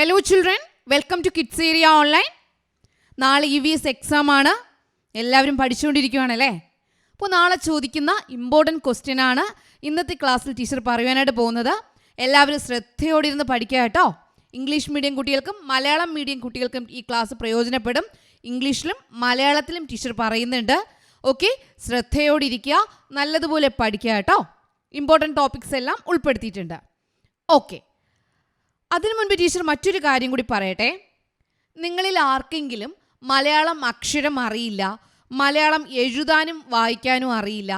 Hello children, welcome to Kids Area Online. നാളെ EVS exam ആണ്. എല്ലാവരും പഠിച്ചുകൊണ്ടിരിക്കുകയാണല്ലേ? അപ്പോൾ നാളെ ചോദിക്കുന്ന ഇമ്പോർട്ടൻറ്റ് ക്വസ്റ്റ്യൻ ആണ് ഇന്നത്തെ ക്ലാസ്സിൽ ടീച്ചർ പറയുവാനായിട്ട് പോകുന്നത്. എല്ലാവരും ശ്രദ്ധയോടെ ഇരുന്ന് പഠിക്കുക കേട്ടോ. ഇംഗ്ലീഷ് മീഡിയം കുട്ടികൾക്കും മലയാളം മീഡിയം കുട്ടികൾക്കും ഈ ക്ലാസ് പ്രയോജനപ്പെടും. ഇംഗ്ലീഷിലും മലയാളത്തിലും ടീച്ചർ പറയുന്നുണ്ട്. ഓക്കെ, ശ്രദ്ധയോടെ ഇരിക്കുക, നല്ലതുപോലെ പഠിക്കുക കേട്ടോ. ഇമ്പോർട്ടൻറ്റ് ടോപ്പിക്സ് എല്ലാം ഉൾപ്പെടുത്തിയിട്ടുണ്ട്. ഓക്കെ, അതിനു മുൻപ് ടീച്ചർ മറ്റൊരു കാര്യം കൂടി പറയട്ടെ. നിങ്ങളിൽ ആർക്കെങ്കിലും മലയാളം അക്ഷരം അറിയില്ല, മലയാളം എഴുതാനും വായിക്കാനും അറിയില്ല,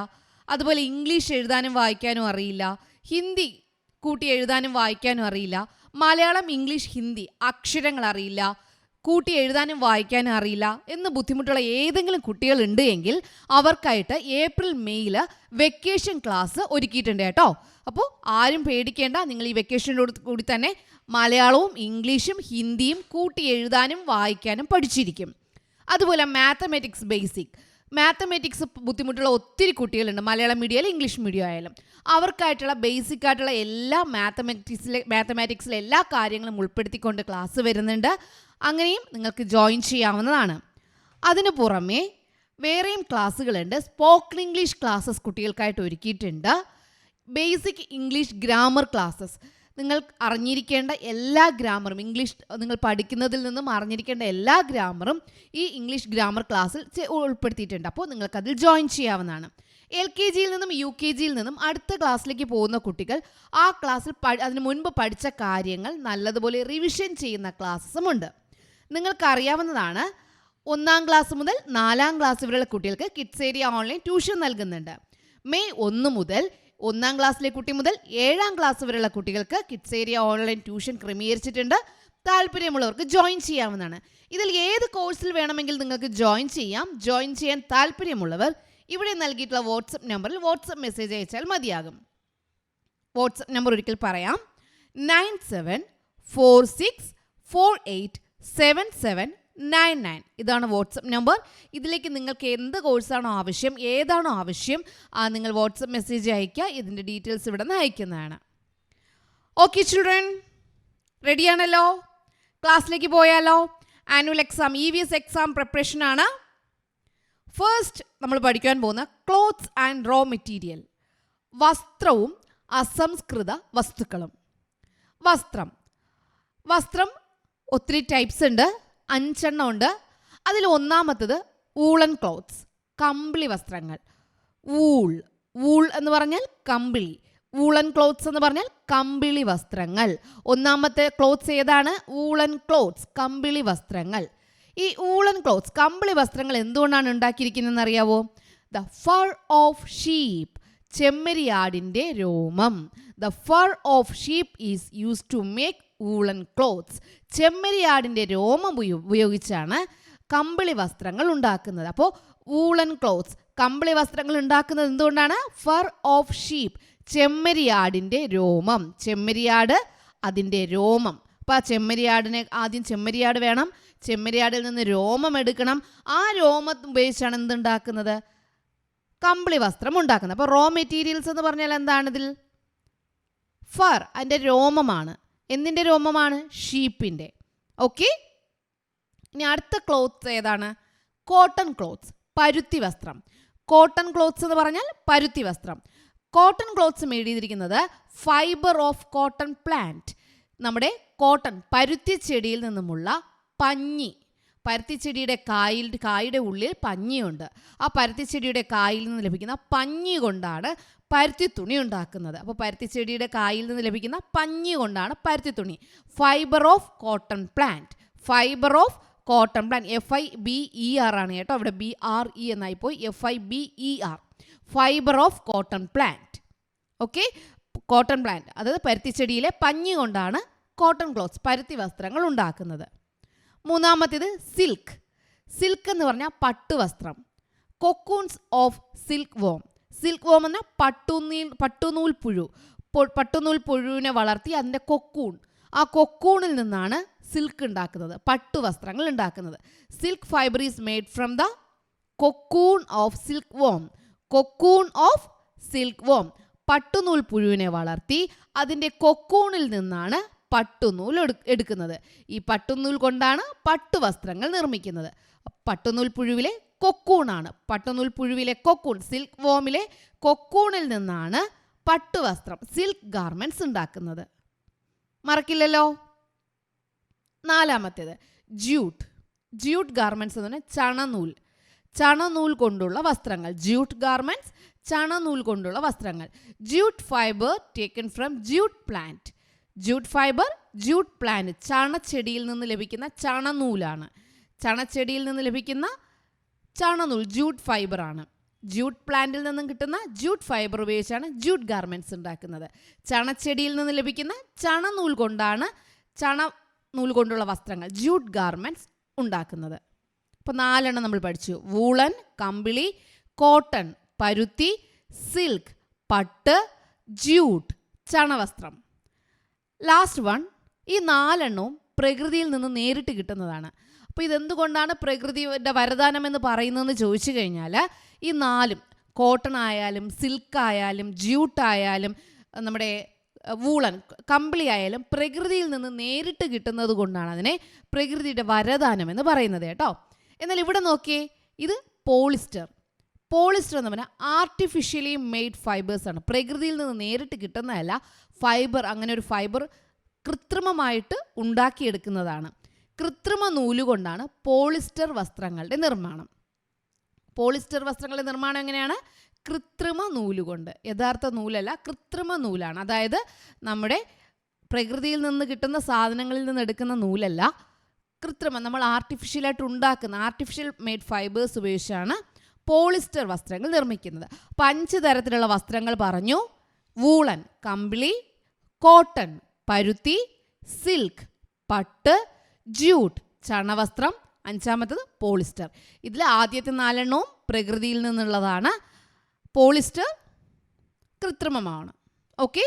അതുപോലെ ഇംഗ്ലീഷ് എഴുതാനും വായിക്കാനും അറിയില്ല, ഹിന്ദി കൂട്ടി എഴുതാനും വായിക്കാനും അറിയില്ല, മലയാളം ഇംഗ്ലീഷ് ഹിന്ദി അക്ഷരങ്ങൾ അറിയില്ല, കൂട്ടി എഴുതാനും വായിക്കാനും അറിയില്ല എന്ന് ബുദ്ധിമുട്ടുള്ള ഏതെങ്കിലും കുട്ടികളുണ്ട് എങ്കിൽ അവർക്കായിട്ട് ഏപ്രിൽ മെയ്യിൽ വെക്കേഷൻ ക്ലാസ് ഒരുക്കിയിട്ടുണ്ട് കേട്ടോ. അപ്പോൾ ആരും പേടിക്കേണ്ട, നിങ്ങൾ ഈ വെക്കേഷനോട് കൂടി തന്നെ മലയാളവും ഇംഗ്ലീഷും ഹിന്ദിയും കൂട്ടി എഴുതാനും വായിക്കാനും പഠിച്ചിരിക്കും. അതുപോലെ മാത്തമാറ്റിക്സ് ബേസിക്, മാത്തമാറ്റിക്സ് ബുദ്ധിമുട്ടുള്ള ഒത്തിരി കുട്ടികളുണ്ട്, മലയാളം മീഡിയം ആയാലും ഇംഗ്ലീഷ് മീഡിയം ആയാലും. അവർക്കായിട്ടുള്ള ബേസിക് ആയിട്ടുള്ള എല്ലാ മാത്തമാറ്റിക്സിലെ എല്ലാ കാര്യങ്ങളും ഉൾപ്പെടുത്തിക്കൊണ്ട് ക്ലാസ് വരുന്നുണ്ട്. അങ്ങനെയും നിങ്ങൾക്ക് ജോയിൻ ചെയ്യാവുന്നതാണ്. അതിനു പുറമെ വേറെയും ക്ലാസ്സുകളുണ്ട്. സ്പോക്കൺ ഇംഗ്ലീഷ് ക്ലാസ്സസ് കുട്ടികൾക്കായിട്ട് ഒരുക്കിയിട്ടുണ്ട്. ബേസിക് ഇംഗ്ലീഷ് ഗ്രാമർ ക്ലാസ്സസ്, നിങ്ങൾ അറിഞ്ഞിരിക്കേണ്ട എല്ലാ ഗ്രാമറും, ഇംഗ്ലീഷ് നിങ്ങൾ പഠിക്കുന്നതിൽ നിന്നും അറിഞ്ഞിരിക്കേണ്ട എല്ലാ ഗ്രാമറും ഈ ഇംഗ്ലീഷ് ഗ്രാമർ ക്ലാസ്സിൽ ഉൾപ്പെടുത്തിയിട്ടുണ്ട്. അപ്പോൾ നിങ്ങൾക്കതിൽ ജോയിൻ ചെയ്യാവുന്നതാണ്. LKG നിന്നും UKG നിന്നും അടുത്ത ക്ലാസ്സിലേക്ക് പോകുന്ന കുട്ടികൾ ആ ക്ലാസ്സിൽ അതിന് മുൻപ് പഠിച്ച കാര്യങ്ങൾ നല്ലതുപോലെ റിവിഷൻ ചെയ്യുന്ന ക്ലാസ്സുമുണ്ട്. നിങ്ങൾക്കറിയാവുന്നതാണ്, 1ാം ക്ലാസ് മുതൽ 4ാം ക്ലാസ് വരെയുള്ള കുട്ടികൾക്ക് കിഡ്സ് ഏരിയ ഓൺലൈൻ ട്യൂഷൻ നൽകുന്നുണ്ട്. മെയ് 1 മുതൽ 1ാം ക്ലാസ്സിലെ കുട്ടി മുതൽ 7ാം ക്ലാസ് വരെയുള്ള കുട്ടികൾക്ക് കിഡ്സ് ഏരിയ ഓൺലൈൻ ട്യൂഷൻ ക്രമീകരിച്ചിട്ടുണ്ട്. താല്പര്യമുള്ളവർക്ക് ജോയിൻ ചെയ്യാവുന്നതാണ്. ഇതിൽ ഏത് കോഴ്സിൽ വേണമെങ്കിൽ നിങ്ങൾക്ക് ജോയിൻ ചെയ്യാം. ജോയിൻ ചെയ്യാൻ താല്പര്യമുള്ളവർ ഇവിടെ നൽകിയിട്ടുള്ള വാട്സപ്പ് നമ്പറിൽ വാട്സപ്പ് മെസ്സേജ് അയച്ചാൽ മതിയാകും. വാട്സപ്പ് നമ്പർ ഒരിക്കൽ പറയാം: 9746487799. ഇതാണ് വാട്സപ്പ് നമ്പർ. ഇതിലേക്ക് നിങ്ങൾക്ക് എന്ത് കോഴ്സാണോ ആവശ്യം, ഏതാണോ ആവശ്യം, നിങ്ങൾ വാട്സപ്പ് മെസ്സേജ് അയയ്ക്കുക. ഇതിൻ്റെ ഡീറ്റെയിൽസ് ഇവിടെ നിന്ന് അയക്കുന്നതാണ്. ഓക്കെ ചിൽഡ്രൻ, റെഡിയാണല്ലോ? ക്ലാസ്സിലേക്ക് പോയാലോ? ആനുവൽ എക്സാം EVS എക്സാം പ്രിപ്പറേഷനാണ്. ഫസ്റ്റ് നമ്മൾ പഠിക്കാൻ പോകുന്ന ക്ലോത്ത്സ് ആൻഡ് റോ മെറ്റീരിയൽ, വസ്ത്രവും അസംസ്കൃത വസ്തുക്കളും. വസ്ത്രം ഒത്തിരി ടൈപ്സ് ഉണ്ട്, 5 എണ്ണം ഉണ്ട്. അതിൽ ഒന്നാമത്തത് വൂളൻ ക്ലോത്ത്സ്, കമ്പിളി വസ്ത്രങ്ങൾ. വൂൾ എന്ന് പറഞ്ഞാൽ കമ്പിളി, വൂളൻ ക്ലോത്ത്സ് എന്ന് പറഞ്ഞാൽ കമ്പിളി വസ്ത്രങ്ങൾ. ഒന്നാമത്തെ ക്ലോത്ത്സ് ഏതാണ്? വൂളൻ ക്ലോത്ത്സ്, കമ്പിളി വസ്ത്രങ്ങൾ. ഈ വൂളൻ ക്ലോത്ത്സ്, കമ്പിളി വസ്ത്രങ്ങൾ എന്തുകൊണ്ടാണ് ഉണ്ടാക്കിയിരിക്കുന്നതെന്ന് അറിയാവോ? ദ ഫർ ഓഫ് ഷീപ്പ്, ചെമ്മരിയാടിൻ്റെ രോമം. The fur of sheep is used to make woollen clothes. ചെമ്മരിയാടിൻ്റെ രോമം ഉപയോഗിച്ചാണ് കമ്പിളി വസ്ത്രങ്ങൾ ഉണ്ടാക്കുന്നത്. അപ്പോൾ വൂളൻ ക്ലോത്ത്സ്, കമ്പിളി വസ്ത്രങ്ങൾ ഉണ്ടാക്കുന്നത് എന്തുകൊണ്ടാണ്? ഫർ ഓഫ് ഷീപ്പ്, ചെമ്മരിയാടിൻ്റെ രോമം. ചെമ്മരിയാട്, അതിൻ്റെ രോമം. അപ്പോൾ ആ ചെമ്മരിയാടിനെ ആദ്യം ചെമ്മരിയാട് വേണം, ചെമ്മരിയാടിൽ നിന്ന് രോമം എടുക്കണം. ആ രോമം ഉപയോഗിച്ചാണ് എന്തുണ്ടാക്കുന്നത്? കമ്പിളി വസ്ത്രം ഉണ്ടാക്കുന്നത്. അപ്പോൾ റോ മെറ്റീരിയൽസ് എന്ന് പറഞ്ഞാൽ എന്താണിതിൽ? ഫർ, അതിൻ്റെ രോമമാണ്. എന്തിൻ്റെ രോമമാണ്? ഷീപ്പിൻ്റെ. ഓക്കെ, ഇനി അടുത്ത ക്ലോത്ത്സ് ഏതാണ്? കോട്ടൺ ക്ലോത്ത്സ്, പരുത്തി വസ്ത്രം. കോട്ടൺ ക്ലോത്ത്സ് എന്ന് പറഞ്ഞാൽ പരുത്തി വസ്ത്രം. കോട്ടൺ ക്ലോത്ത്സ് എഴുതിയിരിക്കുന്നത് ഫൈബർ ഓഫ് കോട്ടൺ പ്ലാന്റ്. നമ്മുടെ കോട്ടൺ, പരുത്തി ചെടിയിൽ നിന്നുമുള്ള പഞ്ഞി. പരുത്തിച്ചെടിയുടെ കായുടെ ഉള്ളിൽ പഞ്ഞിയുണ്ട്. ആ പരുത്തിച്ചെടിയുടെ കായിൽ നിന്ന് ലഭിക്കുന്ന പഞ്ഞി കൊണ്ടാണ് പരുത്തി തുണി ഉണ്ടാക്കുന്നത്. അപ്പോൾ പരുത്തിച്ചെടിയുടെ കായിൽ നിന്ന് ലഭിക്കുന്ന പഞ്ഞി കൊണ്ടാണ് പരുത്തി തുണി. Fibre of cotton plant, fibre of cotton plant. FIBER ആണ് കേട്ടോ, അവിടെ BRE എന്നായി പോയി. FIBER, fibre of cotton plant. Okay, cotton plant, അതായത് പരുത്തിച്ചെടിയിലെ പഞ്ഞി കൊണ്ടാണ് കോട്ടൺ ക്ലോത്ത്സ്, പരുത്തി വസ്ത്രങ്ങൾ ഉണ്ടാക്കുന്നത്. മൂന്നാമത്തേത് സിൽക്ക്. സിൽക്ക് എന്ന് പറഞ്ഞാൽ പട്ടുവസ്ത്രം. Cocoons of silkworm. Silkworm എന്ന പട്ടുനൂൽ പുഴു. പട്ടുനൂൽ പുഴുവിനെ വളർത്തി അതിൻ്റെ കൊക്കൂൺ, ആ കൊക്കൂണിൽ നിന്നാണ് സിൽക്ക് ഉണ്ടാക്കുന്നത്, പട്ടുവസ്ത്രങ്ങൾ ഉണ്ടാക്കുന്നത്. Silk fibre is made from the cocoon of silkworm. Cocoon of silkworm, പട്ടുനൂൽ പുഴുവിനെ വളർത്തി അതിൻ്റെ കൊക്കൂണിൽ നിന്നാണ് പട്ടുനൂൽ എടുക്കുന്നത്. ഈ പട്ടുനൂൽ കൊണ്ടാണ് പട്ടുവസ്ത്രങ്ങൾ നിർമ്മിക്കുന്നത്. പട്ടുനൂൽ പുഴുവിലെ കൊക്കൂണാണ്. പട്ടുനൂൽ പുഴുവിലെ കൊക്കൂൺ, സിൽക്ക് വോമിലെ കൊക്കൂണിൽ നിന്നാണ് പട്ടുവസ്ത്രം, സിൽക്ക് ഗാർമെന്റ്സ് ഉണ്ടാക്കുന്നത്. മറക്കില്ലല്ലോ. നാലാമത്തേത് ജ്യൂട്ട്. ജ്യൂട്ട് ഗാർമെന്റ്സ് എന്ന് പറഞ്ഞാൽ ചണനൂൽ. ചണനൂൽ കൊണ്ടുള്ള വസ്ത്രങ്ങൾ. ജ്യൂട്ട് ഗാർമെന്റ്സ്, ചണനൂൽ കൊണ്ടുള്ള വസ്ത്രങ്ങൾ. Jute fibre taken from jute plant. Jute fibre, jute plant, ചണച്ചെടിയിൽ നിന്ന് ലഭിക്കുന്ന ചണനൂലാണ്. ചണച്ചെടിയിൽ നിന്ന് ലഭിക്കുന്ന ചണനൂൽ ജ്യൂട്ട് ഫൈബറാണ്. ജ്യൂട്ട് പ്ലാന്റിൽ നിന്നും കിട്ടുന്ന ജ്യൂട്ട് ഫൈബർ ഉപയോഗിച്ചാണ് ജ്യൂട്ട് ഗാർമെന്റ്സ് ഉണ്ടാക്കുന്നത്. ചണച്ചെടിയിൽ നിന്ന് ലഭിക്കുന്ന ചണനൂൽ കൊണ്ടാണ് ചണനൂൽ കൊണ്ടുള്ള വസ്ത്രങ്ങൾ, ജ്യൂട്ട് ഗാർമെന്റ്സ് ഉണ്ടാക്കുന്നത്. അപ്പോൾ 4 നമ്മൾ പഠിച്ചു. വൂളൻ കമ്പിളി, കോട്ടൺ പരുത്തി, സിൽക്ക് പട്ട്, ജ്യൂട്ട് ചണവസ്ത്രം. ലാസ്റ്റ് വൺ, ഈ 4 പ്രകൃതിയിൽ നിന്ന് നേരിട്ട് കിട്ടുന്നതാണ്. അപ്പോൾ ഇതെന്തുകൊണ്ടാണ് പ്രകൃതിയുടെ വരദാനം എന്ന് പറയുന്നതെന്ന് ചോദിച്ചു കഴിഞ്ഞാൽ, ഈ 4 കോട്ടൺ ആയാലും സിൽക്ക് ആയാലും ജ്യൂട്ടായാലും നമ്മുടെ വൂളൻ കമ്പിളി ആയാലും പ്രകൃതിയിൽ നിന്ന് നേരിട്ട് കിട്ടുന്നത് കൊണ്ടാണ് അതിനെ പ്രകൃതിയുടെ വരദാനം എന്ന് പറയുന്നത് കേട്ടോ. എന്നാൽ ഇവിടെ നോക്കിയേ, ഇത് പോളിസ്റ്റർ. പോളിസ്റ്റർ എന്ന് പറഞ്ഞാൽ ആർട്ടിഫിഷ്യലി മെയ്ഡ് ഫൈബേഴ്സ് ആണ്. പ്രകൃതിയിൽ നിന്ന് നേരിട്ട് കിട്ടുന്നതല്ല. ഫൈബർ, അങ്ങനെ ഒരു ഫൈബർ കൃത്രിമമായിട്ട് ഉണ്ടാക്കിയെടുക്കുന്നതാണ്. കൃത്രിമ നൂലുകൊണ്ടാണ് പോളിസ്റ്റർ വസ്ത്രങ്ങളുടെ നിർമ്മാണം. പോളിസ്റ്റർ വസ്ത്രങ്ങളുടെ നിർമ്മാണം എങ്ങനെയാണ്? കൃത്രിമ നൂലുകൊണ്ട്. യഥാർത്ഥ നൂലല്ല, കൃത്രിമ നൂലാണ്. അതായത് നമ്മുടെ പ്രകൃതിയിൽ നിന്ന് കിട്ടുന്ന സാധനങ്ങളിൽ നിന്ന് എടുക്കുന്ന നൂലല്ല, കൃത്രിമം, നമ്മൾ ആർട്ടിഫിഷ്യലായിട്ട് ഉണ്ടാക്കുന്ന ആർട്ടിഫിഷ്യൽ മെയ്ഡ് ഫൈബേഴ്സ് ഉപയോഗിച്ചാണ് പോളിസ്റ്റർ വസ്ത്രങ്ങൾ നിർമ്മിക്കുന്നത്. അപ്പോൾ 5 തരത്തിലുള്ള വസ്ത്രങ്ങൾ പറഞ്ഞു. വൂളൻ കമ്പിളി, കോട്ടൺ പരുത്തി, സിൽക്ക് പട്ട്, ജ്യൂട്ട് ചണവസ്ത്രം, 5ാമത്തത് പോളിസ്റ്റർ. ഇതിൽ ആദ്യത്തെ 4 പ്രകൃതിയിൽ നിന്നുള്ളതാണ്. പോളിസ്റ്റർ കൃത്രിമമാണ്. ഓക്കെ,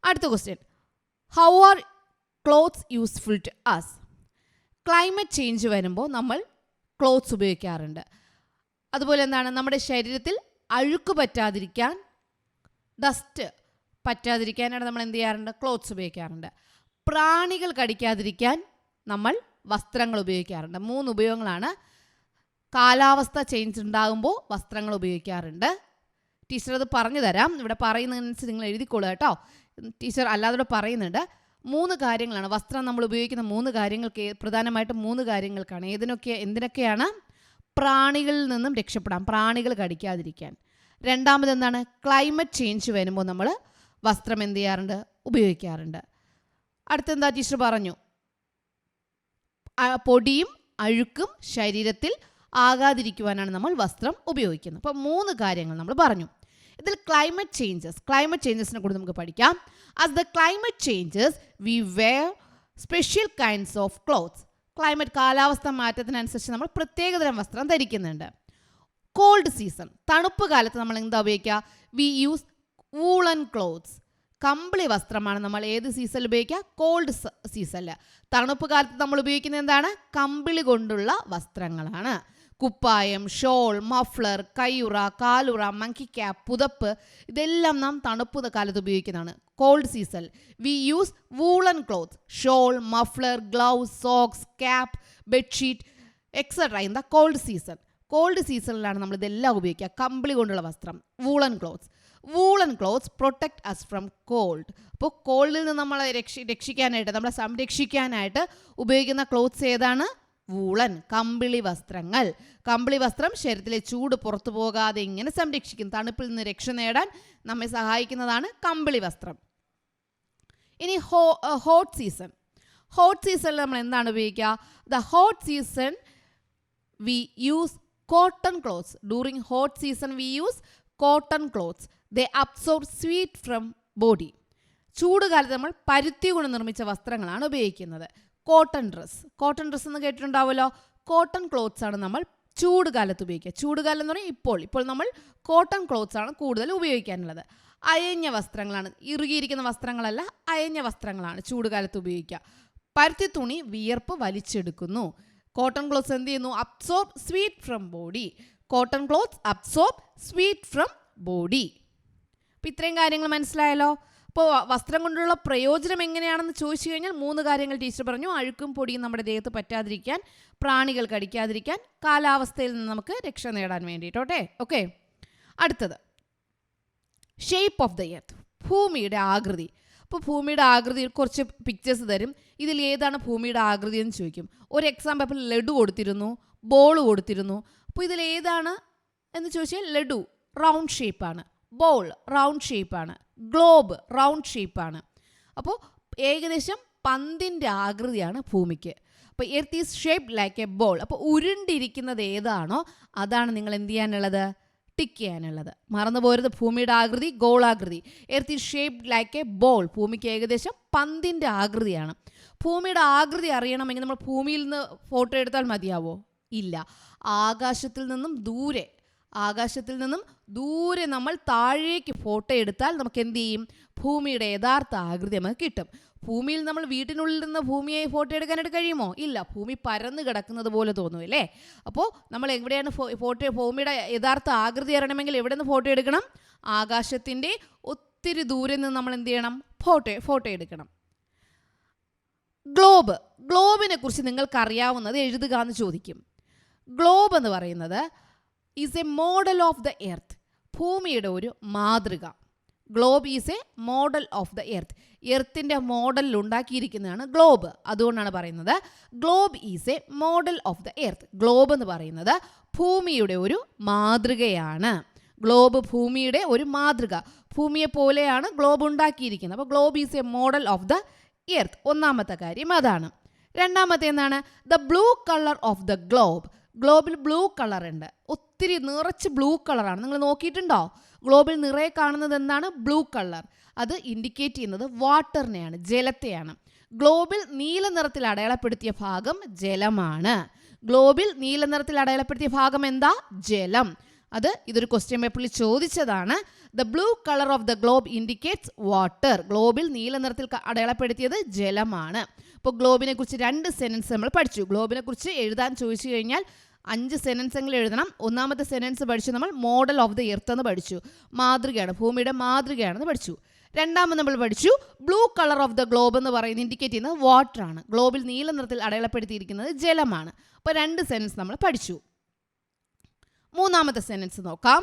അടുത്ത question. How are clothes useful to us? Climate change വരുമ്പോൾ നമ്മൾ ക്ലോത്ത്സ് ഉപയോഗിക്കാറുണ്ട്. അതുപോലെ എന്താണ്, നമ്മുടെ ശരീരത്തിൽ അഴുക്ക് പറ്റാതിരിക്കാൻ, ഡസ്റ്റ് പറ്റാതിരിക്കാനാണ് നമ്മൾ എന്ത് ചെയ്യാറുണ്ട്? ക്ലോത്ത്സ് ഉപയോഗിക്കാറുണ്ട്. പ്രാണികൾ കടിക്കാതിരിക്കാൻ നമ്മൾ വസ്ത്രങ്ങൾ ഉപയോഗിക്കാറുണ്ട്. 3 ഉപയോഗങ്ങളാണ്. കാലാവസ്ഥ ചേഞ്ച് ഉണ്ടാകുമ്പോൾ വസ്ത്രങ്ങൾ ഉപയോഗിക്കാറുണ്ട്. ടീച്ചർ അത് പറഞ്ഞു തരാം. ഇവിടെ പറയുന്നതനുസരിച്ച് നിങ്ങൾ എഴുതിക്കൊള്ളുക കേട്ടോ. ടീച്ചർ അല്ലാതെ ഇവിടെ പറയുന്നുണ്ട്. 3 കാര്യങ്ങളാണ് വസ്ത്രം നമ്മൾ ഉപയോഗിക്കുന്ന 3 കാര്യങ്ങൾക്ക്. പ്രധാനമായിട്ടും 3 കാര്യങ്ങൾക്കാണ്. എന്തിനൊക്കെയാണ്? പ്രാണികളിൽ നിന്നും രക്ഷപ്പെടാം, പ്രാണികൾ കടിക്കാതിരിക്കാൻ. രണ്ടാമത് എന്താണ്? ക്ലൈമറ്റ് ചേഞ്ച് വരുമ്പോൾ നമ്മൾ വസ്ത്രം എന്ത് ചെയ്യാറുണ്ട്? ഉപയോഗിക്കാറുണ്ട്. അടുത്തെന്താ ടീച്ചർ പറഞ്ഞു? പൊടിയും അഴുക്കും ശരീരത്തിൽ ആകാതിരിക്കുവാനാണ് നമ്മൾ വസ്ത്രം ഉപയോഗിക്കുന്നത്. അപ്പോൾ 3 കാര്യങ്ങൾ നമ്മൾ പറഞ്ഞു. ഇതിൽ ക്ലൈമറ്റ് ചേഞ്ചസിനെ കുറിച്ച് നമുക്ക് പഠിക്കാം. As the climate changes we wear special kinds of clothes. കാലാവസ്ഥ മാറ്റത്തിനനുസരിച്ച് നമ്മൾ പ്രത്യേകതരം വസ്ത്രം ധരിക്കുന്നുണ്ട്. കോൾഡ് സീസൺ, തണുപ്പ് കാലത്ത് നമ്മൾ എന്താ ഉപയോഗിക്കുക? V use woollen clothes. കമ്പിളി വസ്ത്രമാണ് നമ്മൾ ഏത് സീസണിൽ ഉപയോഗിക്കുക? കോൾഡ് സീസണിൽ. തണുപ്പ് കാലത്ത് നമ്മൾ ഉപയോഗിക്കുന്നത് എന്താണ്? കമ്പിളി കൊണ്ടുള്ള വസ്ത്രങ്ങളാണ്. കുപ്പായം, ഷോൾ, മഫ്ലർ, കയ്യുറ, കാലുറ, മങ്കി ക്യാപ്പ്, പുതപ്പ്, ഇതെല്ലാം നാം തണുപ്പ് കാലത്ത് ഉപയോഗിക്കുന്നതാണ്. Cold season we use woollen cloth, shawl, muffler, gloves, socks, cap, bedsheet etcetera in the cold season. Cold സീസണിലാണ് നമ്മൾ ഇതെല്ലാം ഉപയോഗിക്കുക. കമ്പിളി കൊണ്ടുള്ള വസ്ത്രം, woollen clothes. Woollen clothes protect us from cold. അപ്പോൾ കോൾഡിൽ നിന്ന് നമ്മളെ രക്ഷിക്കാനായിട്ട്, നമ്മളെ സംരക്ഷിക്കാനായിട്ട് ഉപയോഗിക്കുന്ന ക്ലോത്ത്സ് ഏതാണ്? വൂളൻ, കമ്പിളി വസ്ത്രങ്ങൾ. കമ്പിളി വസ്ത്രം ശരീരത്തിലെ ചൂട് പുറത്തു പോകാതെ ഇങ്ങനെ സംരക്ഷിക്കും. തണുപ്പിൽ നിന്ന് രക്ഷ നേടാൻ നമ്മെ സഹായിക്കുന്നതാണ് കമ്പിളി വസ്ത്രം. ഇനി ഹോട്ട് സീസൺ. ഹോട്ട് സീസണിൽ നമ്മൾ എന്താണ് ഉപയോഗിക്കുക? The hot season we use cotton clothes. During hot season we use cotton clothes. They absorb sweat from body. ചൂടുകാലത്ത് നമ്മൾ പരുത്തി കൊണ്ട് നിർമ്മിച്ച വസ്ത്രങ്ങളാണ് ഉപയോഗിക്കുന്നത്. കോട്ടൺ ഡ്രസ്സ് എന്ന് കേട്ടിട്ടുണ്ടാവുമല്ലോ. കോട്ടൺ ക്ലോത്ത്സ് ആണ് നമ്മൾ ചൂട് കാലത്ത് ഉപയോഗിക്കുക. ചൂടുകാലം എന്ന് പറഞ്ഞാൽ ഇപ്പോൾ നമ്മൾ കോട്ടൺ ക്ലോത്ത്സ് ആണ് കൂടുതൽ ഉപയോഗിക്കാനുള്ളത്. അയഞ്ഞ വസ്ത്രങ്ങളാണ്, ഇറുകിയിരിക്കുന്ന വസ്ത്രങ്ങളല്ല, അയഞ്ഞ വസ്ത്രങ്ങളാണ് ചൂടുകാലത്ത് ഉപയോഗിക്കുക. പരുത്തി തുണി വിയർപ്പ് വലിച്ചെടുക്കുന്നു. കോട്ടൺ ക്ലോത്ത്സ് എന്ത് ചെയ്യുന്നു? Absorb sweat from body. Cotton clothes absorb sweat from body. അപ്പോൾ ഇത്രയും കാര്യങ്ങൾ മനസ്സിലായല്ലോ. ഇപ്പോൾ വസ്ത്രം കൊണ്ടുള്ള പ്രയോജനം എങ്ങനെയാണെന്ന് ചോദിച്ചു കഴിഞ്ഞാൽ 3 കാര്യങ്ങൾ ടീച്ചർ പറഞ്ഞു. അഴുക്കും പൊടിയും നമ്മുടെ ദേഹത്ത് പറ്റാതിരിക്കാൻ, പ്രാണികൾ കടിക്കാതിരിക്കാൻ, കാലാവസ്ഥയിൽ നിന്ന് നമുക്ക് രക്ഷ നേടാൻ വേണ്ടിയിട്ടോട്ടെ. ഓക്കെ, അടുത്തത് ഷേപ്പ് ഓഫ് ദ എർത്ത്, ഭൂമിയുടെ ആകൃതി. അപ്പോൾ ഭൂമിയുടെ ആകൃതി കുറച്ച് പിക്ചേഴ്സ് തരും. ഇതിൽ ഏതാണ് ഭൂമിയുടെ ആകൃതി എന്ന് ചോദിക്കും. ഒരു എക്സാം പേപ്പറിൽ ലഡു കൊടുത്തിരുന്നു, ബോൾ കൊടുത്തിരുന്നു. അപ്പോൾ ഇതിൽ ഏതാണ് എന്ന് ചോദിച്ചാൽ ലഡു റൗണ്ട് ഷേപ്പാണ്, ബോൾ റൗണ്ട് ഷേപ്പാണ്, ഗ്ലോബ് റൗണ്ട് ഷേപ്പാണ്. അപ്പോൾ ഏകദേശം പന്തിൻ്റെ ആകൃതിയാണ് ഭൂമിക്ക്. അപ്പോൾ earth is shaped like a ball. അപ്പോൾ ഉരുണ്ടിരിക്കുന്നത് ഏതാണോ അതാണ് നിങ്ങൾ എന്ത് ചെയ്യാനുള്ളത്, ടിക്ക് ചെയ്യാനുള്ളത്. മറന്നു പോരുത്, ഭൂമിയുടെ ആകൃതി ഗോളാകൃതി. Earth is shaped like a ball. ഭൂമിക്ക് ഏകദേശം പന്തിൻ്റെ ആകൃതിയാണ്. ഭൂമിയുടെ ആകൃതി അറിയണമെങ്കിൽ നമ്മൾ ഭൂമിയിൽ നിന്ന് ഫോട്ടോ എടുത്താൽ മതിയാവോ? ഇല്ല. ആകാശത്തിൽ നിന്നും ദൂരെ നമ്മൾ താഴേക്ക് ഫോട്ടോ എടുത്താൽ നമുക്ക് എന്ത് ചെയ്യും, ഭൂമിയുടെ യഥാർത്ഥ ആകൃതി നമുക്ക് കിട്ടും. ഭൂമിയിൽ നമ്മൾ വീട്ടിനുള്ളിൽ നിന്ന് ഭൂമിയെ ഫോട്ടോ എടുക്കാനായിട്ട് കഴിയുമോ? ഇല്ല. ഭൂമി പരന്ന് കിടക്കുന്നത് പോലെ തോന്നും അല്ലേ? അപ്പോൾ നമ്മൾ എവിടെയാണ് ഭൂമിയുടെ യഥാർത്ഥ ആകൃതി അറിയണമെങ്കിൽ എവിടെ നിന്ന് ഫോട്ടോ എടുക്കണം? ആകാശത്തിൻ്റെ ഒത്തിരി ദൂരെ നിന്ന് നമ്മൾ എന്ത് ചെയ്യണം, ഫോട്ടോ എടുക്കണം. ഗ്ലോബിനെ കുറിച്ച് നിങ്ങൾക്കറിയാവുന്നത് എഴുതുക എന്ന് ചോദിക്കും. ഗ്ലോബ് എന്ന് പറയുന്നത് is a model of the earth, ഭൂമിയുടെ ഒരു മാതൃക. Globe is a model of the earth. എർത്തിൻ്റെ മോഡലിൽ ഉണ്ടാക്കിയിരിക്കുന്നതാണ് ഗ്ലോബ്. അതുകൊണ്ടാണ് പറയുന്നത് globe is a model of the earth. Globe എന്ന് പറയുന്നത് ഭൂമിയുടെ ഒരു മാതൃകയാണ്. ഗ്ലോബ് ഭൂമിയുടെ ഒരു മാതൃക. ഭൂമിയെ പോലെയാണ് ഗ്ലോബ് ഉണ്ടാക്കിയിരിക്കുന്നത്. അപ്പോൾ globe is a model of the earth. ഒന്നാമത്തെ കാര്യം അതാണ്. രണ്ടാമത്തെ എന്താണ്? The blue colour of the globe. ഗ്ലോബിൽ ബ്ലൂ കളർ ഉണ്ട്, ഒത്തിരി നിറച്ച് ബ്ലൂ കളറാണ്. നിങ്ങൾ നോക്കിയിട്ടുണ്ടോ? ഗ്ലോബിൽ നിറയെ കാണുന്നത് എന്താണ്? Blue colour. അത് ഇൻഡിക്കേറ്റ് ചെയ്യുന്നത് വാട്ടറിനെയാണ്, ജലത്തെയാണ്. ഗ്ലോബിൽ നീല നിറത്തിൽ അടയാളപ്പെടുത്തിയ ഭാഗം ജലമാണ്. ഗ്ലോബിൽ നീല നിറത്തിൽ അടയാളപ്പെടുത്തിയ ഭാഗം എന്താ? ജലം. ഇതൊരു ക്വസ്റ്റ്യൻ പേപ്പറിൽ ചോദിച്ചതാണ്. The blue colour of the globe indicates water. ഗ്ലോബിൽ നീല നിറത്തിൽ അടയാളപ്പെടുത്തിയത് ജലമാണ്. അപ്പോൾ ഗ്ലോബിനെ കുറിച്ച് 2 സെന്റൻസ് നമ്മൾ പഠിച്ചു. ഗ്ലോബിനെ കുറിച്ച് എഴുതാൻ ചോദിച്ചു കഴിഞ്ഞാൽ 5 സെന്റൻസ് എങ്കിലും എഴുതണം. ഒന്നാമത്തെ സെന്റൻസ് പഠിച്ചു നമ്മൾ മോഡൽ ഓഫ് ദ എർത്ത് എന്ന് പഠിച്ചു. മാതൃകയാണ്, ഭൂമിയുടെ മാതൃകയാണെന്ന് പഠിച്ചു. രണ്ടാമത് നമ്മൾ പഠിച്ചു blue colour of the globe എന്ന് പറയുന്നത് ഇൻഡിക്കേറ്റ് ചെയ്യുന്നത് വാട്ടറാണ്. ഗ്ലോബിൽ നീല നിറത്തിൽ അടയാളപ്പെടുത്തിയിരിക്കുന്നത് ജലമാണ്. അപ്പോൾ 2 സെന്റൻസ് നമ്മൾ പഠിച്ചു. മൂന്നാമത്തെ സെന്റൻസ് നോക്കാം.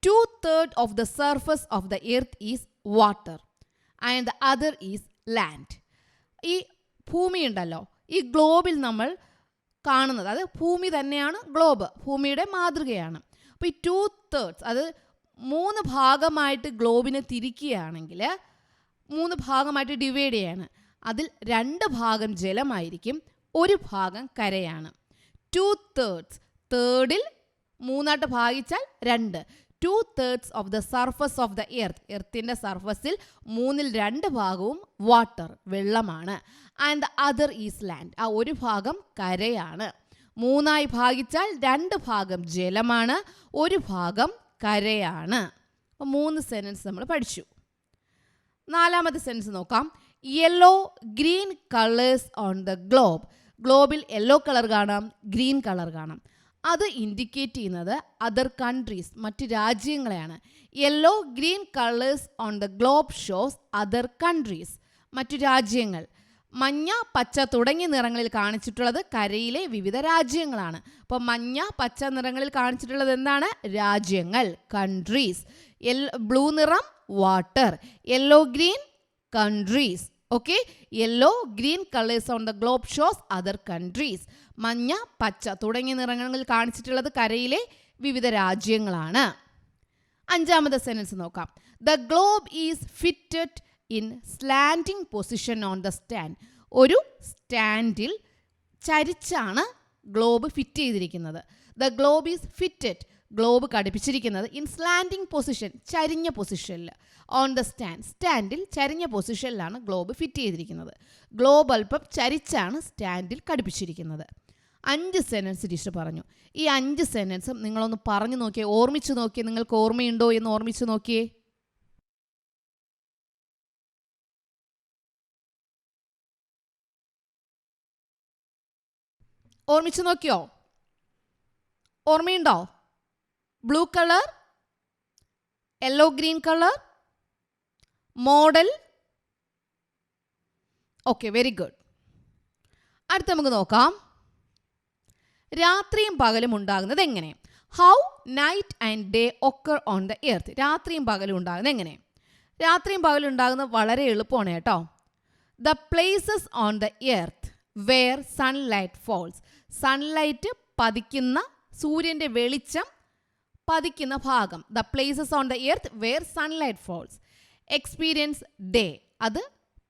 2/3 of the surface of the earth is water and the other is land. ഈ ഭൂമി ഉണ്ടല്ലോ, ഈ ഗ്ലോബിൽ നമ്മൾ കാണുന്നത് അത് ഭൂമി തന്നെയാണ്. ഗ്ലോബ് ഭൂമിയുടെ മാതൃകയാണ്. അപ്പോൾ ഈ 2/3 അത് 3 ഭാഗമായിട്ട് ഗ്ലോബിനെ തിരിക്കുകയാണെങ്കിൽ 3 ഭാഗമായിട്ട് ഡിവൈഡ് ചെയ്യാണ്. അതിൽ 2 ഭാഗം ജലമായിരിക്കും, 1 ഭാഗം കരയാണ്. 2/3 തേർഡിൽ 3 ഭാഗിച്ചാൽ 2. 2/3 of the surface of the earth. എർത്തിൻ്റെ സർഫസിൽ 3/2 ഭാഗവും വാട്ടർ, വെള്ളമാണ്. And the other is land. ആ 1 ഭാഗം കരയാണ്. 3 ഭാഗിച്ചാൽ 2 ഭാഗം ജലമാണ്, 1 ഭാഗം കരയാണ്. അപ്പോൾ 3 സെന്റൻസ് നമ്മൾ പഠിച്ചു. നാലാമത്തെ സെന്റൻസ് നോക്കാം. Yellow green colours on the globe. ഗ്ലോബിൽ യെല്ലോ കളർ കാണാം, ഗ്രീൻ കളർ കാണാം. അത് ഇൻഡിക്കേറ്റ് ചെയ്യുന്നത് അതർ കൺട്രീസ്, മറ്റ് രാജ്യങ്ങളെയാണ്. Yellow green colours on the globe shows other countries, മറ്റു രാജ്യങ്ങൾ. മഞ്ഞ പച്ച തുടങ്ങിയ നിറങ്ങളിൽ കാണിച്ചിട്ടുള്ളത് കരയിലെ വിവിധ രാജ്യങ്ങളാണ്. അപ്പോൾ മഞ്ഞ പച്ച നിറങ്ങളിൽ കാണിച്ചിട്ടുള്ളത് എന്താണ്? രാജ്യങ്ങൾ, കൺട്രീസ്. ബ്ലൂ നിറം water, yellow green countries. Okay, yellow green colours on the globe shows other countries. മഞ്ഞ പച്ച തുടങ്ങിയ നിറങ്ങളിൽ കാണിച്ചിട്ടുള്ളത് കരയിലെ വിവിധ രാജ്യങ്ങളാണ്. അഞ്ചാമത്തെ സെന്റൻസ് നോക്കാം. The globe is fitted in slanting position on the stand. ഒരു സ്റ്റാൻഡിൽ ചരിച്ചാണ് ഗ്ലോബ് ഫിറ്റ് ചെയ്തിരിക്കുന്നത്. The globe is fitted, globe ഘടിപ്പിച്ചിരിക്കുന്നത് ഇൻ സ്ലാൻഡിങ് പൊസിഷൻ, ചരിഞ്ഞ പൊസിഷനിൽ. ഓൺ ദ സ്റ്റാൻഡ്, സ്റ്റാൻഡിൽ ചരിഞ്ഞ പൊസിഷനിലാണ് ഗ്ലോബ് ഫിറ്റ് ചെയ്തിരിക്കുന്നത്. ഗ്ലോബ് അല്പം ചരിച്ചാണ് സ്റ്റാൻഡിൽ ഘടിപ്പിച്ചിരിക്കുന്നത്. 5 സെന്റൻസ് ടീച്ചർ പറഞ്ഞു. ഈ 5 സെന്റൻസും നിങ്ങളൊന്ന് പറഞ്ഞു നോക്കിയേ, ഓർമ്മിച്ച് നോക്കിയേ. നിങ്ങൾക്ക് ഓർമ്മയുണ്ടോ എന്ന് ഓർമ്മിച്ച് നോക്കിയേ. ഓർമ്മിച്ച് നോക്കിയോ? ഓർമ്മയുണ്ടോ? Blue colour, yellow green colour, model. Okay, very good. അടുത്ത നമുക്ക് നോക്കാം, രാത്രിയും പകലും ഉണ്ടാകുന്നത് എങ്ങനെ? How night and day occur on the earth. രാത്രിയും പകലും ഉണ്ടാകുന്നത് എങ്ങനെ? രാത്രിയും പകലും ഉണ്ടാകുന്നത് വളരെ എളുപ്പമാണ് കേട്ടോ. The places on the earth where sunlight falls. Sunlight പതിക്കുന്ന, സൂര്യൻ്റെ വെളിച്ചം പതിക്കുന്ന ഭാഗം. The places on the earth where sunlight falls experience day. അത്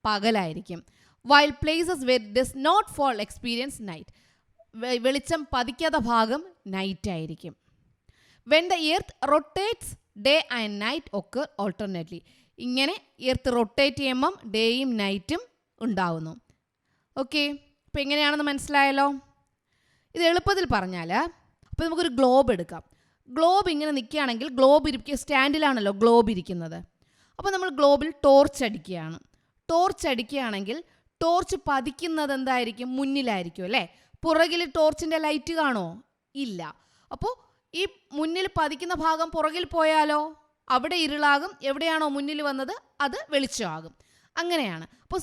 പകലായിരിക്കും. While places where does not fall experience night. വെളിച്ചം പതിക്കാത്ത ഭാഗം നൈറ്റ് ആയിരിക്കും. When the earth rotates day and night ഒക്കെ ഓൾട്ടർനേറ്റ്ലി. ഇങ്ങനെ എർത്ത് റൊട്ടേറ്റ് ചെയ്യുമ്പം ഡേയും നൈറ്റും ഉണ്ടാവുന്നു. ഓക്കെ, അപ്പോൾ എങ്ങനെയാണെന്ന് മനസ്സിലായല്ലോ. ഇത് എളുപ്പത്തിൽ പറഞ്ഞാൽ, അപ്പോൾ നമുക്കൊരു ഗ്ലോബ് എടുക്കാം. ഗ്ലോബ് ഇങ്ങനെ നിൽക്കുകയാണെങ്കിൽ, ഗ്ലോബ് സ്റ്റാൻഡിലാണല്ലോ ഗ്ലോബ് ഇരിക്കുന്നത്. അപ്പോൾ നമ്മൾ ഗ്ലോബിൽ ടോർച്ച് അടിക്കുകയാണ്. ടോർച്ച് അടിക്കുകയാണെങ്കിൽ ടോർച്ച് പതിക്കുന്നത് എന്തായിരിക്കും? മുന്നിലായിരിക്കും അല്ലേ? പുറകിൽ ടോർച്ചിൻ്റെ ലൈറ്റ് കാണോ? ഇല്ല. അപ്പോൾ ഈ മുന്നിൽ പതിക്കുന്ന ഭാഗം പുറകിൽ പോയാലോ അവിടെ ഇരുളാകും. എവിടെയാണോ മുന്നിൽ വന്നത് അത് വെളിച്ചമാകും. അങ്ങനെയാണ്. അപ്പോൾ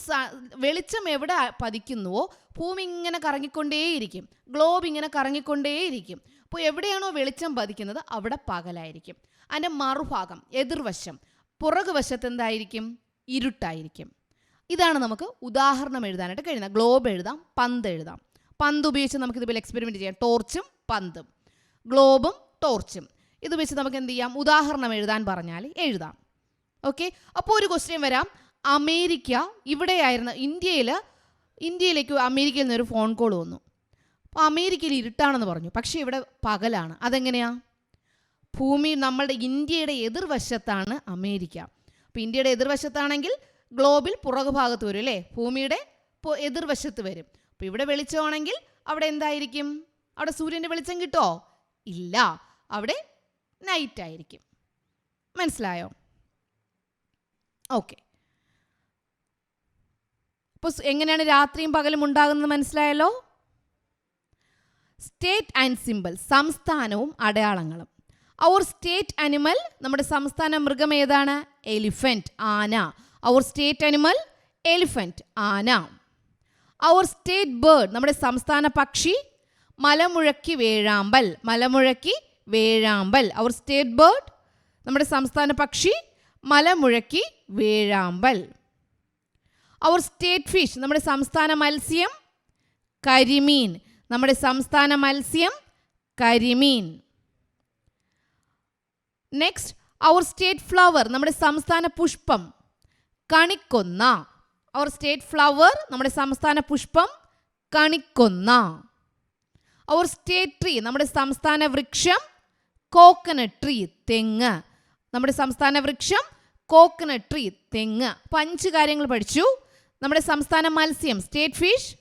വെളിച്ചം എവിടെ പതിക്കുന്നുവോ ഭൂമി ഇങ്ങനെ കറങ്ങിക്കൊണ്ടേയിരിക്കും, ഗ്ലോബ് ഇങ്ങനെ കറങ്ങിക്കൊണ്ടേയിരിക്കും. അപ്പോൾ എവിടെയാണോ വെളിച്ചം പതിക്കുന്നത് അവിടെ പകലായിരിക്കും. അതിൻ്റെ മറുഭാഗം, എതിർവശം, പുറകു വശത്ത് എന്തായിരിക്കും? ഇരുട്ടായിരിക്കും. ഇതാണ് നമുക്ക് ഉദാഹരണം എഴുതാനായിട്ട് കഴിയുന്നത്. ഗ്ലോബ് എഴുതാം, പന്ത് എഴുതാം. പന്ത് ഉപയോഗിച്ച് നമുക്കിതുപോലെ എക്സ്പെരിമെൻറ്റ് ചെയ്യാം. ടോർച്ചും പന്തും, ഗ്ലോബും ടോർച്ചും ഇത് വെച്ച് നമുക്ക് എന്ത് ചെയ്യാം? ഉദാഹരണം എഴുതാൻ പറഞ്ഞാൽ എഴുതാം. ഓക്കെ, അപ്പോൾ ഒരു ക്വസ്റ്റ്യൻ വരാം. അമേരിക്ക ഇവിടെയായിരുന്നു, ഇന്ത്യയിലേക്ക് അമേരിക്കയിൽ നിന്നൊരു ഫോൺ കോൾ വന്നു. അപ്പോൾ അമേരിക്കയിൽ ഇരുട്ടാണെന്ന് പറഞ്ഞു, പക്ഷേ ഇവിടെ പകലാണ്. അതെങ്ങനെയാ? ഭൂമി, നമ്മളുടെ ഇന്ത്യയുടെ എതിർവശത്താണ് അമേരിക്ക. അപ്പോൾ ഇന്ത്യയുടെ എതിർവശത്താണെങ്കിൽ ഗ്ലോബിൽ പുറകു ഭാഗത്ത് വരും അല്ലേ? ഭൂമിയുടെ എതിർവശത്ത് വരും. അപ്പോൾ ഇവിടെ വെളിച്ചമാണെങ്കിൽ അവിടെ എന്തായിരിക്കും? അവിടെ സൂര്യൻ്റെ വെളിച്ചം കിട്ടുമോ? ഇല്ല, അവിടെ നൈറ്റ് ആയിരിക്കും. മനസ്സിലായോ? ഓക്കെ, അപ്പോൾ എങ്ങനെയാണ് രാത്രിയും പകലും ഉണ്ടാകുന്നത് മനസ്സിലായല്ലോ. സ്റ്റേറ്റ് ആൻഡ് സിമ്പിൾ, സംസ്ഥാനവും അടയാളങ്ങളും. അവർ സ്റ്റേറ്റ് അനിമൽ, നമ്മുടെ സംസ്ഥാന മൃഗം ഏതാണ്? എലിഫന്റ്, ആന. അവർ സ്റ്റേറ്റ് അനിമൽ എലിഫന്റ്, ആന. അവർ സ്റ്റേറ്റ് ബേർഡ്, നമ്മുടെ സംസ്ഥാന പക്ഷി മലമുഴക്കി വേഴാമ്പൽ, മലമുഴക്കി വേഴാമ്പൽ. അവർ സ്റ്റേറ്റ് ബേർഡ്, നമ്മുടെ സംസ്ഥാന പക്ഷി മലമുഴക്കി വേഴാമ്പൽ. അവർ സ്റ്റേറ്റ് ഫിഷ്, നമ്മുടെ സംസ്ഥാന മത്സ്യം കരിമീൻ, നമ്മുടെ സംസ്ഥാന മത്സ്യം കരിമീൻ. നെക്സ്റ്റ്, അവർ സ്റ്റേറ്റ് ഫ്ലവർ, നമ്മുടെ സംസ്ഥാന പുഷ്പം കണിക്കൊന്ന. അവർ സ്റ്റേറ്റ് ഫ്ലവർ, നമ്മുടെ സംസ്ഥാന പുഷ്പം കണിക്കൊന്ന. അവർ സ്റ്റേറ്റ് ട്രീ, നമ്മുടെ സംസ്ഥാന വൃക്ഷം കോക്കനട്ട് ട്രീ, തെങ്ങ്. നമ്മുടെ സംസ്ഥാന വൃക്ഷം കോക്കനട്ട് ട്രീ, തെങ്ങ്. അപ്പോൾ 5 കാര്യങ്ങൾ പഠിച്ചു. നമ്മുടെ സംസ്ഥാന മത്സ്യം സ്റ്റേറ്റ് ഫിഷ്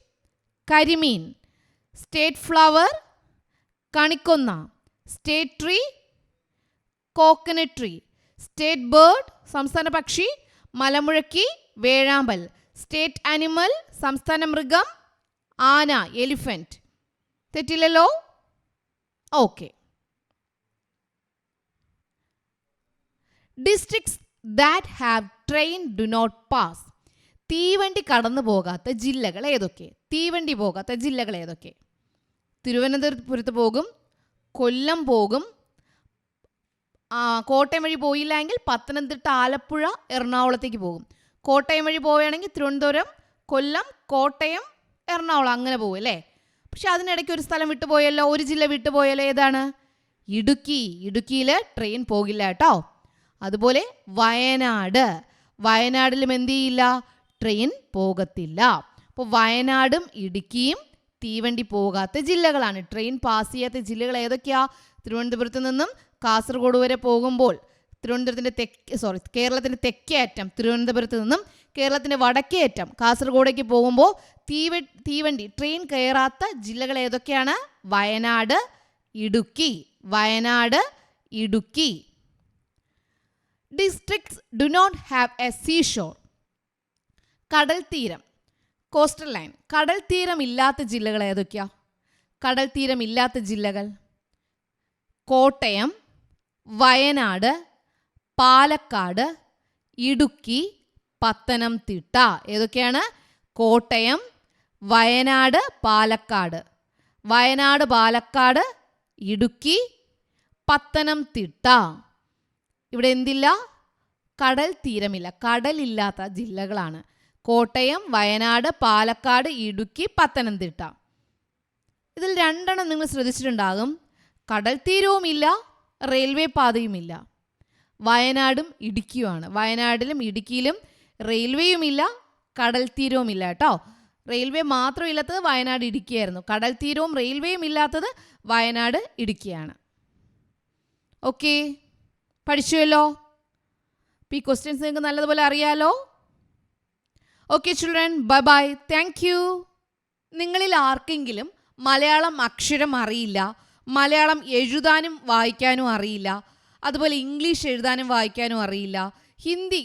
കരിമീൻ, സ്റ്റേറ്റ് ഫ്ലവർ കണിക്കൊന്ന, state tree coconut tree, state bird സംസ്ഥാന പക്ഷി മലമുഴക്കി വേഴാമ്പൽ, സ്റ്റേറ്റ് അനിമൽ സംസ്ഥാന മൃഗം ആന എലിഫന്റ്. തെറ്റില്ലല്ലോ? Okay. Districts that have train do not pass. തീവണ്ടി കടന്നു പോകാത്ത ജില്ലകൾ ഏതൊക്കെ? തീവണ്ടി പോകാത്ത ജില്ലകൾ ഏതൊക്കെ? തിരുവനന്തപുരത്ത് പോകും, കൊല്ലം പോകും, കോട്ടയം വഴി പോയില്ല എങ്കിൽ പത്തനംതിട്ട, ആലപ്പുഴ, എറണാകുളത്തേക്ക് പോകും. കോട്ടയം വഴി പോവുകയാണെങ്കിൽ തിരുവനന്തപുരം, കൊല്ലം, കോട്ടയം, എറണാകുളം അങ്ങനെ പോകും അല്ലേ? പക്ഷെ അതിനിടയ്ക്ക് ഒരു സ്ഥലം വിട്ടുപോയല്ലോ, ഒരു ജില്ല വിട്ടുപോയല്ലോ. ഏതാണ്? ഇടുക്കി. ഇടുക്കിയിൽ ട്രെയിൻ പോകില്ല കേട്ടോ. അതുപോലെ വയനാടിലും എന്ത് ചെയ്യില്ല? ട്രെയിൻ പോകത്തില്ല. അപ്പോൾ വയനാടും ഇടുക്കിയും തീവണ്ടി പോകാത്ത ജില്ലകളാണ്. ട്രെയിൻ പാസ് ചെയ്യാത്ത ജില്ലകൾ ഏതൊക്കെയാ? തിരുവനന്തപുരത്ത് നിന്നും കാസർഗോഡ് വരെ പോകുമ്പോൾ കേരളത്തിൻ്റെ തെക്കേ അറ്റം തിരുവനന്തപുരത്ത് നിന്നും കേരളത്തിൻ്റെ വടക്കേ അറ്റം കാസർഗോഡേക്ക് പോകുമ്പോൾ തീവണ്ടി ട്രെയിൻ കയറാത്ത ജില്ലകൾ ഏതൊക്കെയാണ്? Wayanad, Idukki. Wayanad, Idukki. Districts do not have a seashore. കടൽ തീരം, കോസ്റ്റൽ ലൈൻ. കടൽ തീരം ഇല്ലാത്ത ജില്ലകൾ ഏതൊക്കെയാ? കടൽ തീരം ഇല്ലാത്ത ജില്ലകൾ കോട്ടയം, വയനാട്, പാലക്കാട്, ഇടുക്കി, പത്തനംതിട്ട. ഏതൊക്കെയാണ്? കോട്ടയം, വയനാട്, പാലക്കാട്. വയനാട്, പാലക്കാട്, ഇടുക്കി, പത്തനംതിട്ട. ഇവിടെ എന്തില്ല? കടൽ തീരമില്ല. കടലില്ലാത്ത ജില്ലകളാണ് കോട്ടയം, വയനാട്, പാലക്കാട്, ഇടുക്കി, പത്തനംതിട്ട. ഇതിൽ രണ്ടെണ്ണം നിങ്ങൾ ശ്രദ്ധിച്ചിട്ടുണ്ടാകും. കടൽ തീരവുമില്ല, റെയിൽവേ പാതയുമില്ല. വയനാടും ഇടുക്കിയുമാണ്. വയനാട്ടിലും ഇടുക്കിയിലും റെയിൽവേയുമില്ല, കടൽ തീരവുമില്ല കേട്ടോ. റെയിൽവേ മാത്രം ഇല്ലാത്തത് വയനാട് ഇടുക്കിയായിരുന്നു. കടൽ തീരവും റെയിൽവേയും ഇല്ലാത്തത് വയനാട് ഇടുക്കിയാണ്. ഓക്കെ, പഠിച്ചുവല്ലോ. ഈ ക്വസ്റ്റ്യൻസ് നിങ്ങൾക്ക് നല്ലതുപോലെ അറിയാലോ. Okay children, bye bye, thank you. നിങ്ങളിൽ ആർക്കെങ്കിലും മലയാളം അക്ഷരം അറിയില്ല, മലയാളം എഴുതാനും വായിക്കാനും അറിയില്ല, അതുപോലെ ഇംഗ്ലീഷ് എഴുതാനും വായിക്കാനും അറിയില്ല, ഹിന്ദി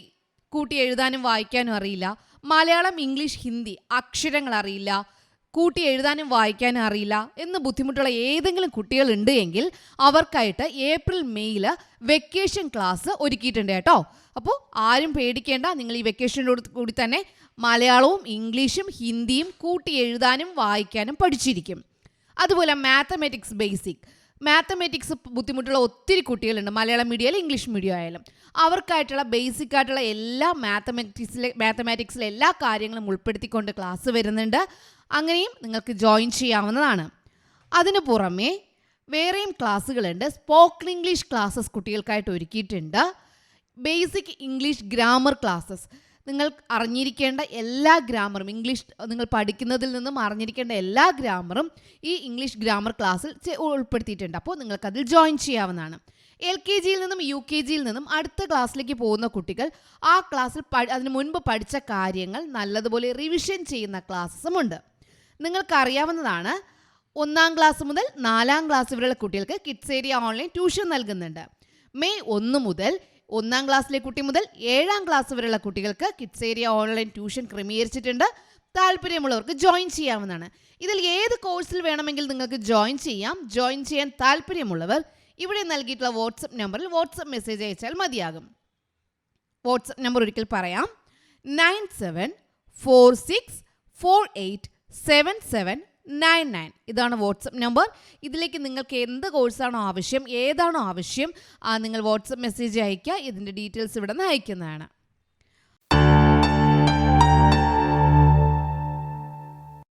കൂട്ടി എഴുതാനും വായിക്കാനും അറിയില്ല, മലയാളം, ഇംഗ്ലീഷ്, ഹിന്ദി അക്ഷരങ്ങൾ അറിയില്ല, കൂട്ടി എഴുതാനും വായിക്കാനും അറിയില്ല എന്ന് ബുദ്ധിമുട്ടുള്ള ഏതെങ്കിലും കുട്ടികളുണ്ട് എങ്കിൽ അവർക്കായിട്ട് ഏപ്രിൽ മെയ്യിൽ വെക്കേഷൻ ക്ലാസ് ഒരുക്കിയിട്ടുണ്ട് കേട്ടോ. അപ്പോൾ ആരും പേടിക്കേണ്ട. നിങ്ങൾ ഈ വെക്കേഷനോട് കൂടി തന്നെ മലയാളവും ഇംഗ്ലീഷും ഹിന്ദിയും കൂട്ടി എഴുതാനും വായിക്കാനും പഠിച്ചിരിക്കും. അതുപോലെ മാത്തമാറ്റിക്സ് ബേസിക്, മാത്തമാറ്റിക്സ് ബുദ്ധിമുട്ടുള്ള ഒത്തിരി കുട്ടികളുണ്ട്, മലയാളം മീഡിയം ആയാലും ഇംഗ്ലീഷ് മീഡിയം ആയാലും. അവർക്കായിട്ടുള്ള ബേസിക് ആയിട്ടുള്ള എല്ലാ മാത്തമാറ്റിക്സിലെ എല്ലാ കാര്യങ്ങളും ഉൾപ്പെടുത്തിക്കൊണ്ട് ക്ലാസ് വരുന്നുണ്ട്. അങ്ങനെയും നിങ്ങൾക്ക് ജോയിൻ ചെയ്യാവുന്നതാണ്. അതിനു പുറമെ വേറെയും ക്ലാസ്സുകളുണ്ട്. സ്പോക്കൺ ഇംഗ്ലീഷ് ക്ലാസ്സസ് കുട്ടികൾക്കായിട്ട് ഒരുക്കിയിട്ടുണ്ട്. ബേസിക് ഇംഗ്ലീഷ് ഗ്രാമർ ക്ലാസ്സസ്, നിങ്ങൾ അറിഞ്ഞിരിക്കേണ്ട എല്ലാ ഗ്രാമറും, ഇംഗ്ലീഷ് നിങ്ങൾ പഠിക്കുന്നതിൽ നിന്നും അറിഞ്ഞിരിക്കേണ്ട എല്ലാ ഗ്രാമറും ഈ ഇംഗ്ലീഷ് ഗ്രാമർ ക്ലാസ്സിൽ ഉൾപ്പെടുത്തിയിട്ടുണ്ട്. അപ്പോൾ നിങ്ങൾക്കതിൽ ജോയിൻ ചെയ്യാവുന്നതാണ്. LKGയിൽ നിന്നും UKGയിൽ നിന്നും അടുത്ത ക്ലാസ്സിലേക്ക് പോകുന്ന കുട്ടികൾ ആ ക്ലാസ്സിൽ അതിന് മുൻപ് പഠിച്ച കാര്യങ്ങൾ നല്ലതുപോലെ റിവിഷൻ ചെയ്യുന്ന ക്ലാസ്സുമുണ്ട്. നിങ്ങൾക്കറിയാവുന്നതാണ്, 1ാം ക്ലാസ് മുതൽ 4ാം ക്ലാസ് വരെയുള്ള കുട്ടികൾക്ക് കിഡ്സ് ഏരിയ ഓൺലൈൻ ട്യൂഷൻ നൽകുന്നുണ്ട്. മെയ് 1 മുതൽ 1ാം ക്ലാസ്സിലെ കുട്ടി മുതൽ 7ാം ക്ലാസ് വരെയുള്ള കുട്ടികൾക്ക് കിഡ്സ് ഏരിയ ഓൺലൈൻ ട്യൂഷൻ ക്രമീകരിച്ചിട്ടുണ്ട്. താല്പര്യമുള്ളവർക്ക് ജോയിൻ ചെയ്യാവുന്നതാണ്. ഇതിൽ ഏത് കോഴ്സിൽ വേണമെങ്കിൽ നിങ്ങൾക്ക് ജോയിൻ ചെയ്യാം. ജോയിൻ ചെയ്യാൻ താല്പര്യമുള്ളവർ ഇവിടെ നൽകിയിട്ടുള്ള വാട്സപ്പ് നമ്പറിൽ വാട്സപ്പ് മെസ്സേജ് അയച്ചാൽ മതിയാകും. വാട്സപ്പ് നമ്പർ ഒരിക്കൽ പറയാം: 9746487799. ഇതാണ് വാട്സപ്പ് നമ്പർ. ഇതിലേക്ക് നിങ്ങൾക്ക് എന്ത് കോഴ്സാണോ ആവശ്യം, ഏതാണോ ആവശ്യം, നിങ്ങൾ വാട്സപ്പ് മെസ്സേജ് അയയ്ക്കുക. ഇതിൻ്റെ ഡീറ്റെയിൽസ് ഇവിടെ നിന്ന് അയക്കുന്നതാണ്.